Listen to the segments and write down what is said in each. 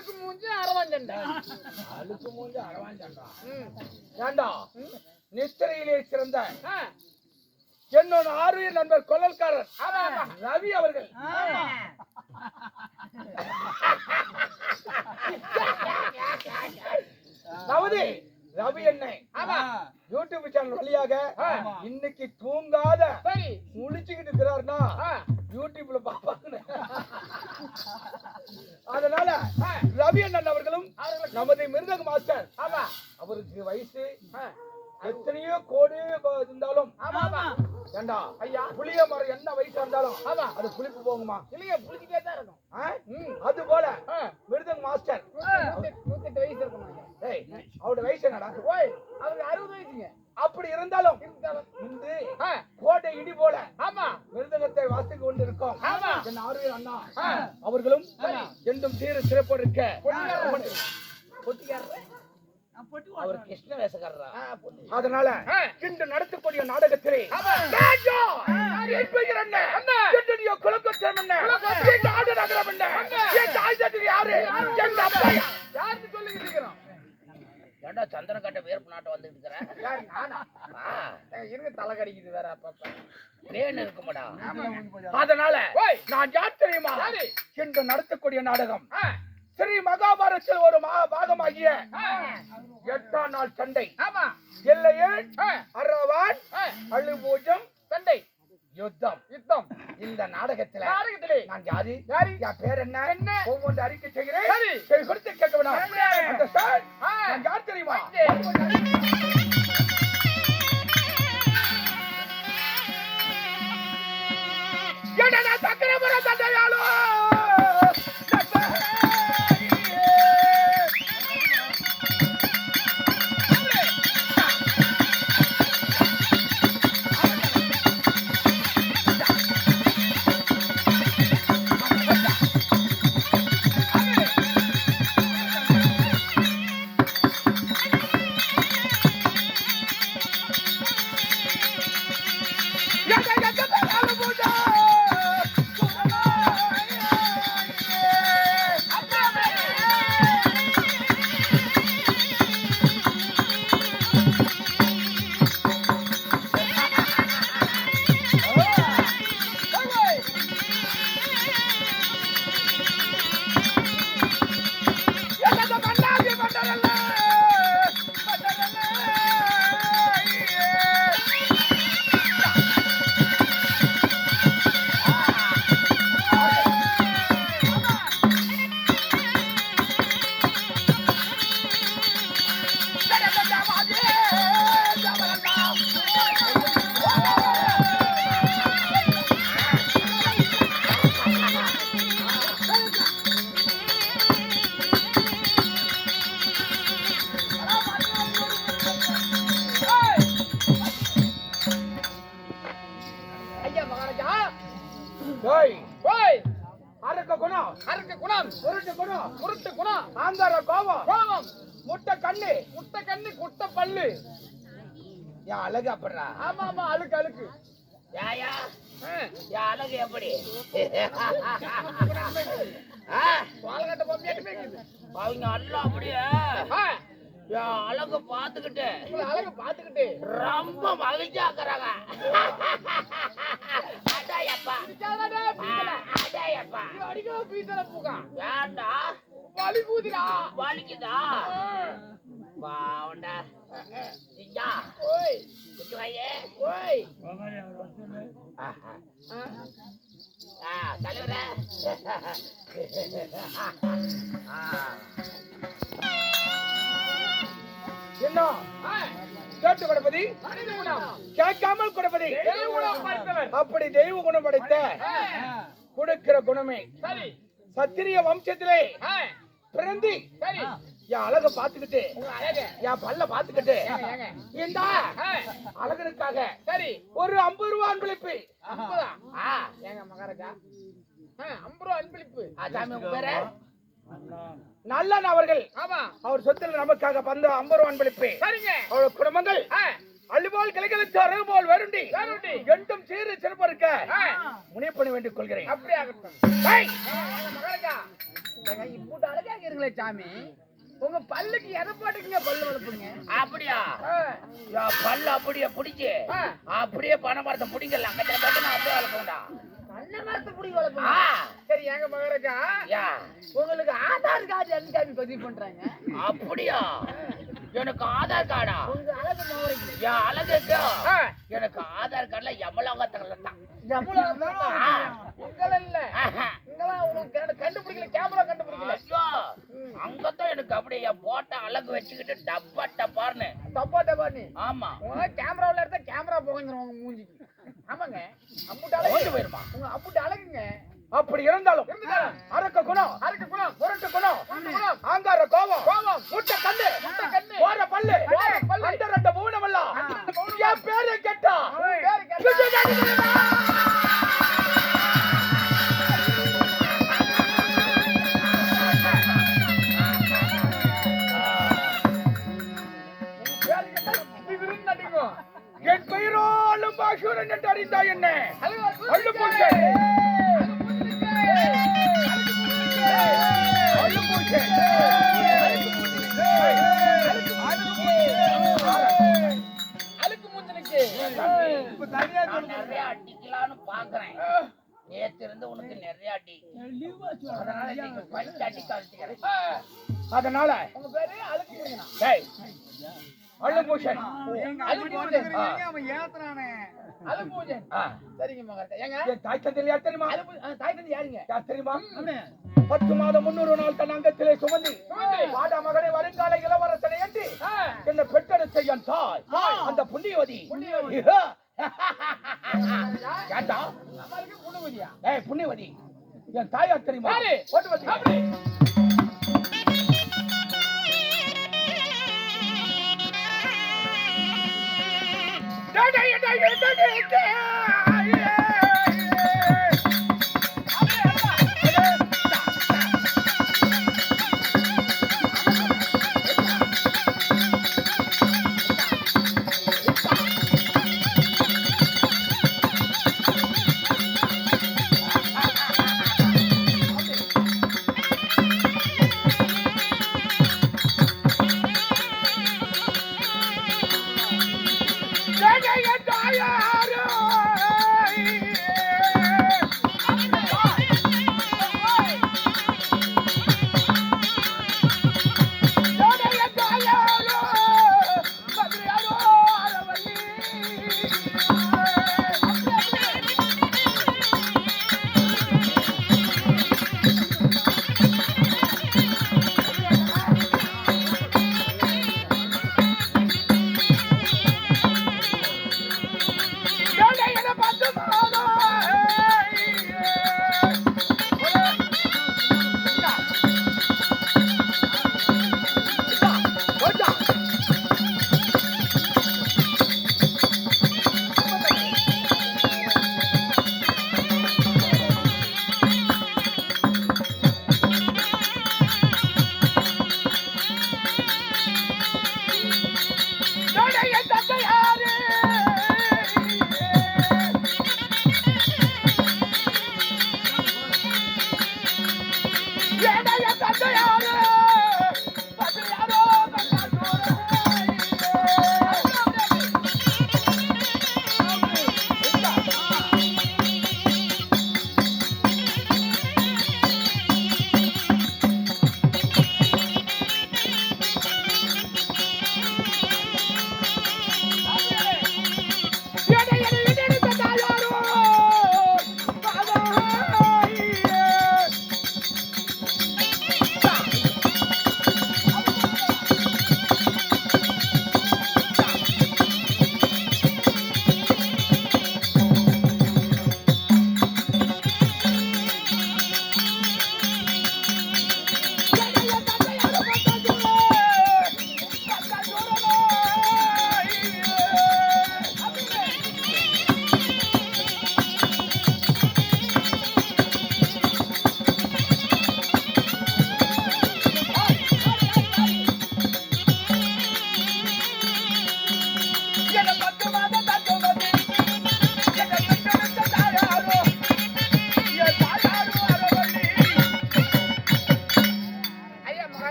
அழுக்கு மூஞ்சி அரவாஞ்சண்டா. அழுக்கு மூஞ்சி அரவாஞ்சண்டா. ஏண்டா நித்திரையிலே சிறந்த என்னோட ஆர்வ நண்பர் கொள்ளல்காரர் ரவி அவர்கள் அதாவது ரவி என்ன யூடியூப் சேனல் வழியாக இன்னைக்கு தூங்காத முழிச்சுக்கிட்டு இருக்கிறாருன்னா யூடியூப்ல பாப்பாங்க. அதனால ரவி அண்ணன் அவர்களும் நமது மிருதக மாஸ்டர் அவருக்கு வயசு எத்தனையோ கோடி இருந்தாலும் ஏண்டா ஐயா புளிய மரம் என்ன வயசா இருந்தாலும் அது புளிப்பு போகுமா? இல்லையா, புளிச்சுட்டே தான் இருக்கும். அது போல மிருதக மாஸ்டர் 108 வயசு இருக்குமா? அவரோட வயசு என்னடா? அவருக்கு 60 வயசுங்க. அப்படி இருந்தாலும் இந்த கோட்டை இடி போல மிருதகத்தை வாசித்துக் கொண்டிருக்கோம் என் ஆர்வ அண்ணா அவர்களும் என்றும் சீர சிறப்போடு இருக்க அவர் கிருஷ்ண வேஷக்காரரா. அதனால இன்று நடத்தக்கூடிய நாடகத்திலே சந்திரன் கட்ட வேர்ப்பு நாட்டை வந்துட்டு இருக்கிறேன். தலை கடிக்குது வேற இருக்குமாடா. அதனால நான் யார் தெரியுமா? இன்று நடத்தக்கூடிய நாடகம் ஸ்ரீ மகாபாரத்தில் ஒரு பாகமாகிய 8ஆம் நாள் சண்டை. எல்லையில் அரவான் அழுபூஜம் சண்டை யுத்தம். இந்த நாடகத்திலே நான் யாரு என் பேர் என்ன ஒவ்வொன்று அறிக்கை செய்கிறேன். கொடுத்து கேட்க வேண்டாம். நான் யார் தெரியுமா? சக்கரபுர சண்டையாளோ அழகு அப்படிறா. ஆமா ஆமா அழுக்கு அழுக்கு. யாயா அழகு எப்படி பாலகட்ட பொம்மையாட்டு அவங்க எல்லாம் அப்படியே அழகு பாத்துக்கிட்டு ரொம்ப மகிழ்ச்சியாக்குறாங்க. ஏண்டா வலி பூதிடா வலிக்குதா பாவண்டா தலைவர என்ன கேட்டு கொடுப்பதி கேட்காமல் கொடுப்பதி அப்படி தெய்வ குணம் படைத்த கொடுக்கிற குணமே சத்திரிய வம்சத்திலே பிறந்தி என் அழக பாத்துக்கிட்டு என் பல்ல பாத்துக்கிட்டு இந்த அழகனுக்காக சரி ஒரு 50 ரூபாய் அன்பளிப்பு. ஏங்க மகாராஜா 50 ரூபாய் அன்பளிப்பு பேரு நல்ல அவர்கள் அவர் சொத்துல நமக்காக வந்த 50 ரூபாய் அன்பளிப்பு. அவரோட குடும்பங்கள் அள்ளிபோல் கிளைகளுக்கு அருகு போல் வருண்டி என்றும் சீறு சிறப்பு இருக்க முனைப்பணி வேண்டிக் கொள்கிறேன். அப்படியே மகாராஜா இப்படி அழகா இருங்களே சாமி, உங்க பல்லுக்கு எதை போட்டுக்கீங்க பல்லு வளர்ப்புங்க? அப்படியா? பல்லு அப்படியே பிடிச்சி அப்படியே பனை மரத்தை பிடிங்கல அங்க நான் அப்படியே வளர்க்கணும்டா. பண்ண மரத்தை பிடிக்க வளர்ப்புங்க? சரி எங்க மகரக்கா, உங்களுக்கு ஆதார் கார்டு எந்த சாமி பதிவு பண்றாங்க? அப்படியா? எனக்கு ஆதார் கார்டா? உங்க அழகு மகரக்கு என் அழகுக்கு எனக்கு ஆதார் கார்டுல எவ்வளவு தான் உங்கள இல்ல, இங்கெல்லாம் உங்களுக்கு கண்டுபிடிக்கல, கேமரா கண்டுபிடிக்கல. ஐயோ, அங்கதான் எனக்கு அப்படியே என் போட்ட அழகு வச்சுக்கிட்டு டப்பா டப்பார்னு. டப்பா டப்பான்னு? ஆமா. உங்க கேமராவுல எடுத்தா கேமரா போகஞ்சிரும் உங்க மூஞ்சிக்கு. ஆமாங்க, அம்புட்டு அழகு போயிருமா உங்க அம்புட்டு அழகுங்க. அப்படி இருந்தாலும் அரக்க குணம், முரட்டு குணம், ஆங்கார கோபம், முட்டை கண்ணு, போற பல்லு, அந்த ரெண்டு மூணமெல்லாம் என் பேரை கேட்டா என் பெயரோலும் பாசூரன் என்று அறிந்தாய் என்ன அள்ளு போச்சு. நிறைய அடிக்கலான்னு பாக்குறேன். நேத்து இருந்து உனக்கு நிறைய அடி, அதனால உங்க பேரு அழுக்கு அள்ளுபூஷன். அழுபூஜன். சரிங்க மகரக்கா. ஏங்க தாய் தந்தையில் யார் தெரியுமா? தாய் தந்தை யாருங்க? யார் தெரியுமா? 10 மாதம் 300 நாள் தன் அங்கத்திலே சுமந்து வாடா மகனை வருங்கால இளவரசனை ஏற்றி என்னை பெற்றெடுத்த என் தாய் அந்த புண்ணியவதி. ஏண்டா புண்ணியவதியா? புண்ணியவதி என் தாயார் தெரியுமா?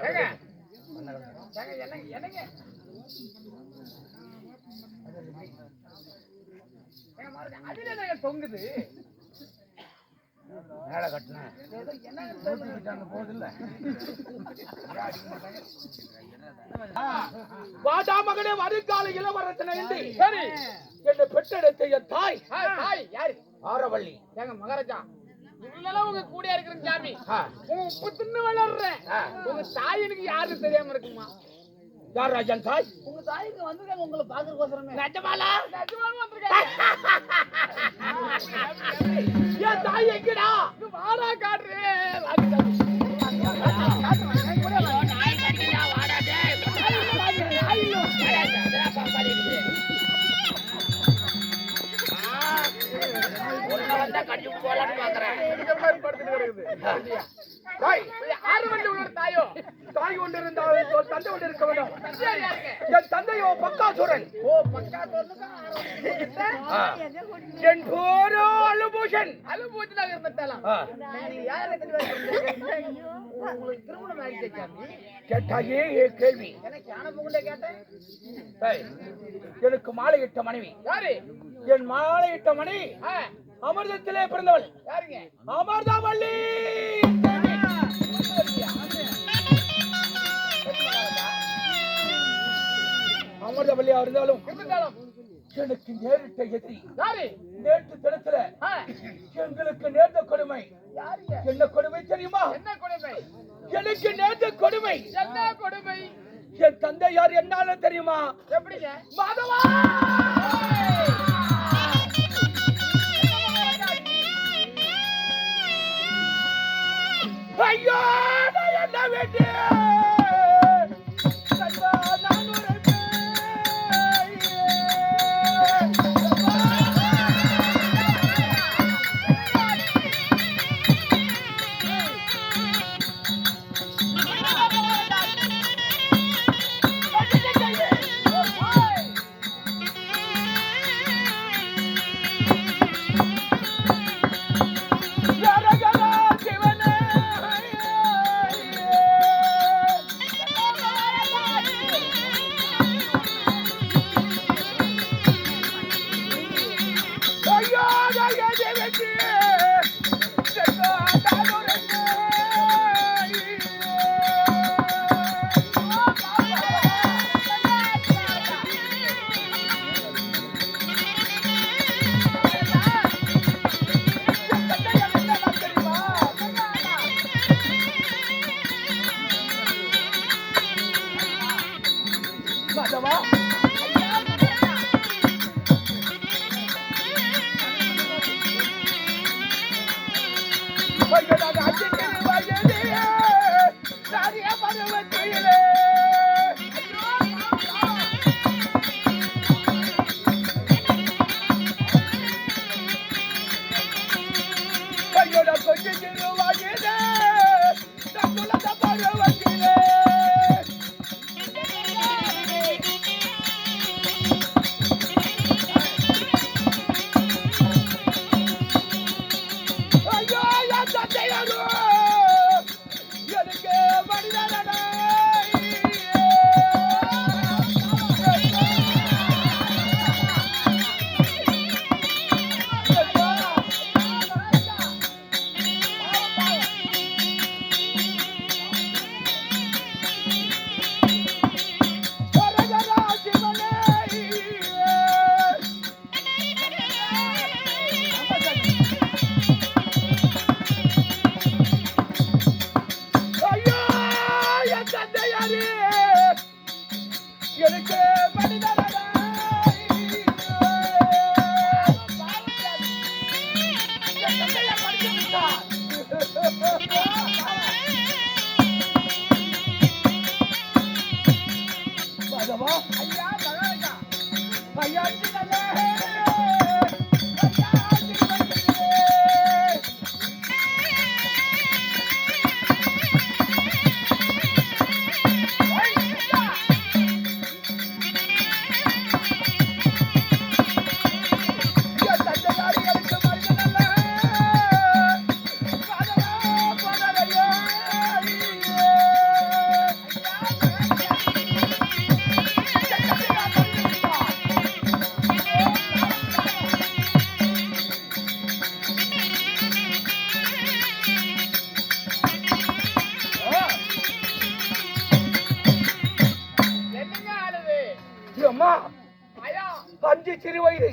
என்னங்க அதுல தொங்குது மேல கட்டினேன் போதில்ல வாடா மகனே வருங்கால இளவரசனை சரி என்னை பெற்றெடுத்த என் தாய் யாரு ஆரவள்ளி ஏங்க மகாராஜா இவ்வளவு உங்க கூட இருக்கிற சாமி உங்க உப்பு தின்னு வளர்றேன் உங்க தாய் எனக்கு யாருன்னு தெரியாம இருக்குமா யார் ராஜன் தாய் உங்க தாய்க்கு வந்திருக்காங்க உங்களை பாக்குறதுக்கோசரமே நிஜமாலா வந்திருக்காங்க என் தாய் எங்கடா வாடா காட்டுறேன் தாயோ தாய் கொண்டு இருந்தால் தந்தை கொண்டு இருக்க வேண்டும் என் தந்தையோ பக்காசுரன் என் போரோ அலுபூஷன் அலுபூஷனாக இருந்துட்டாலாம் உங்களுக்கு திருமணம் ஆகிடுச்சு கேட்டாயே கேள்வி எனக்கு யானை புகுண்ட கேட்டேன் எனக்கு மாலையிட்ட மனைவி யாரு என் மாலையிட்ட மனைவி அமிர்தத்திலே பிறந்தவள் யாருங்க அமிர்தவள்ளி அமிர்தவள்ளியா இருந்தாலும் எனக்கு நேரிட்ட எதிரி நேற்று தினத்துல எங்களுக்கு நேர்ந்த கொடுமை என்ன கொடுமை தெரியுமா என்ன கொடுமை எனக்கு நேர்ந்த கொடுமை என்ன கொடுமை என் தந்தை யார் என்னால தெரியுமா எப்படிங்க மாதவா ஐயோ நான் என்ன வேண்டிய 5 சிறு வயது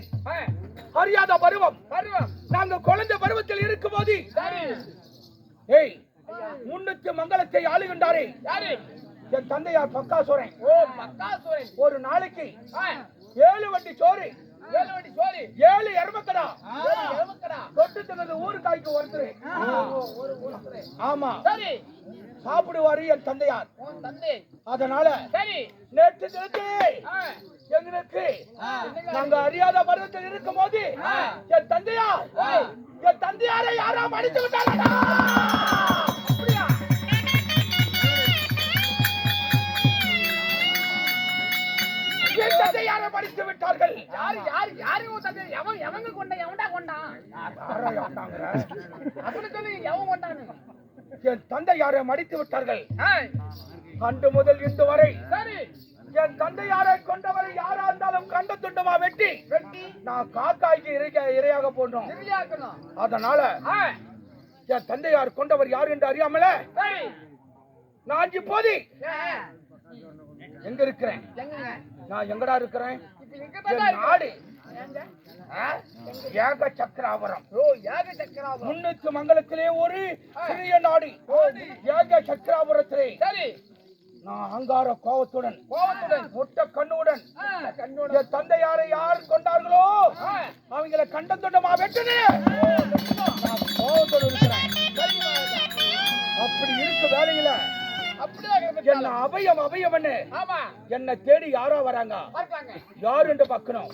அறியாத பருவம். நாங்க குழந்தை பருவத்தில் இருக்கும் போது ஏய் முன்னுக்கு மங்களத்தை ஆளுகின்றாரே என் தந்தையார் பக்காசுரன். ஒரு நாளைக்கு 7 வண்டி சோறு 7 எருமக்கடா தொட்டு தனது ஊருக்காய்க்கு ஒருத்தர். ஆமா சாப்பிடுவாரு என் தந்தையார். அதனால நேற்று தினத்தே எங்களுக்கு நாங்க அறியாத பருவத்தில் இருக்கும் போது என் தந்தையாரை யாரா மடித்து விட்டார்களா? என் தந்தையாரை மடித்து விட்டார்கள். எவங்க கொண்ட எவன்டா கொண்டான் அப்படின்னு சொல்லி எவன் கொண்டானு என் தந்தையாரை மடித்து விட்டார்கள். அன்று முதல் இன்று வரை என் தந்தையாரை கொண்டவரை யாரா இருந்தாலும் கண்ட துண்டமா வெட்டி நான் காக்காய்க்கு இரையாக போன்றோம். அதனால என் தந்தையார் கொண்டவர் யார் என்று அறியாமல நான் இப்போது எங்க இருக்கிறேன்? நான் எங்கடா இருக்கிறேன்? நாடு ஏக சக்கராபுரம். முன்னுக்கு மங்கலத்திலே ஒரு சிறிய நாடு ஏக சக்கராபுரத்திலே நான் அங்கார கோவத்துடன் முட்ட கண்ணுடன் என் தந்தையாரை யார் கொண்டார்களோ அவங்களை கண்டம் தொண்டமா வெட்டுனே கோவத்தோடு இருக்கிறேன். அப்படி இருக்க வேலையில என்ன அபயம் அபயம் என்ன தேடி யாரோ வராங்க. யார் என்று பார்க்கணும்.